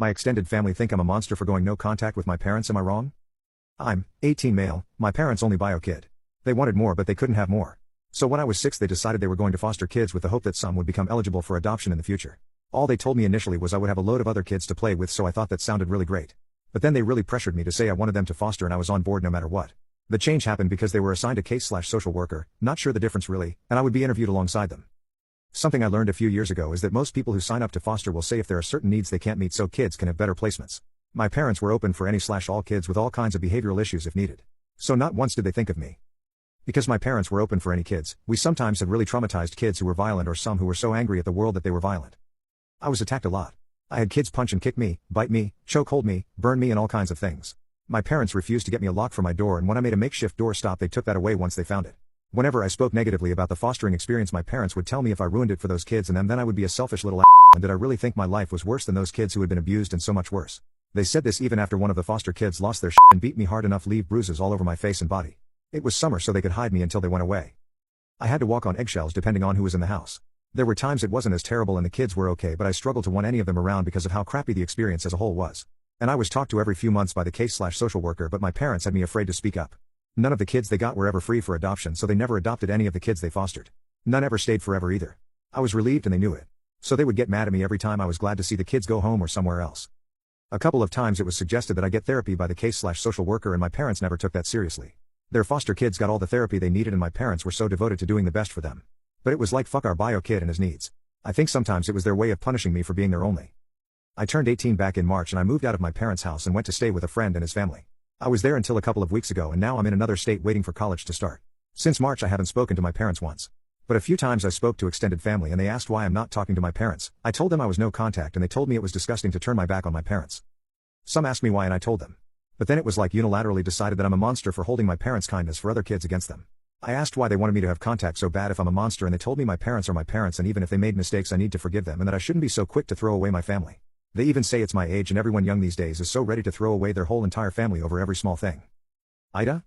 My extended family think I'm a monster for going no contact with my parents, am I wrong? I'm 18 male, my parents only bio kid. They wanted more but they couldn't have more. So when I was 6 they decided they were going to foster kids with the hope that some would become eligible for adoption in the future. All they told me initially was I would have a load of other kids to play with, so I thought that sounded really great. But then they really pressured me to say I wanted them to foster and I was on board no matter what. The change happened because they were assigned a case/social worker, not sure the difference really, and I would be interviewed alongside them. Something I learned a few years ago is that most people who sign up to foster will say if there are certain needs they can't meet so kids can have better placements. My parents were open for any/all kids with all kinds of behavioral issues if needed. So not once did they think of me. Because my parents were open for any kids, we sometimes had really traumatized kids who were violent or some who were so angry at the world that they were violent. I was attacked a lot. I had kids punch and kick me, bite me, choke hold me, burn me and all kinds of things. My parents refused to get me a lock for my door, and when I made a makeshift door stop they took that away once they found it. Whenever I spoke negatively about the fostering experience my parents would tell me if I ruined it for those kids and them then I would be a selfish little and did I really think my life was worse than those kids who had been abused and so much worse. They said this even after one of the foster kids lost their and beat me hard enough leave bruises all over my face and body. It was summer so they could hide me until they went away. I had to walk on eggshells depending on who was in the house. There were times it wasn't as terrible and the kids were okay, but I struggled to want any of them around because of how crappy the experience as a whole was. And I was talked to every few months by the case/social worker, but my parents had me afraid to speak up. None of the kids they got were ever free for adoption, so they never adopted any of the kids they fostered. None ever stayed forever either. I was relieved and they knew it. So they would get mad at me every time I was glad to see the kids go home or somewhere else. A couple of times it was suggested that I get therapy by the case/social worker and my parents never took that seriously. Their foster kids got all the therapy they needed and my parents were so devoted to doing the best for them. But it was like fuck our bio kid and his needs. I think sometimes it was their way of punishing me for being their only. I turned 18 back in March and I moved out of my parents' house and went to stay with a friend and his family. I was there until a couple of weeks ago and now I'm in another state waiting for college to start. Since March I haven't spoken to my parents once. But a few times I spoke to extended family and they asked why I'm not talking to my parents. I told them I was no contact and they told me it was disgusting to turn my back on my parents. Some asked me why and I told them. But then it was like unilaterally decided that I'm a monster for holding my parents' kindness for other kids against them. I asked why they wanted me to have contact so bad if I'm a monster and they told me my parents are my parents and even if they made mistakes I need to forgive them and that I shouldn't be so quick to throw away my family. They even say it's my age and everyone young these days is so ready to throw away their whole entire family over every small thing. Ida?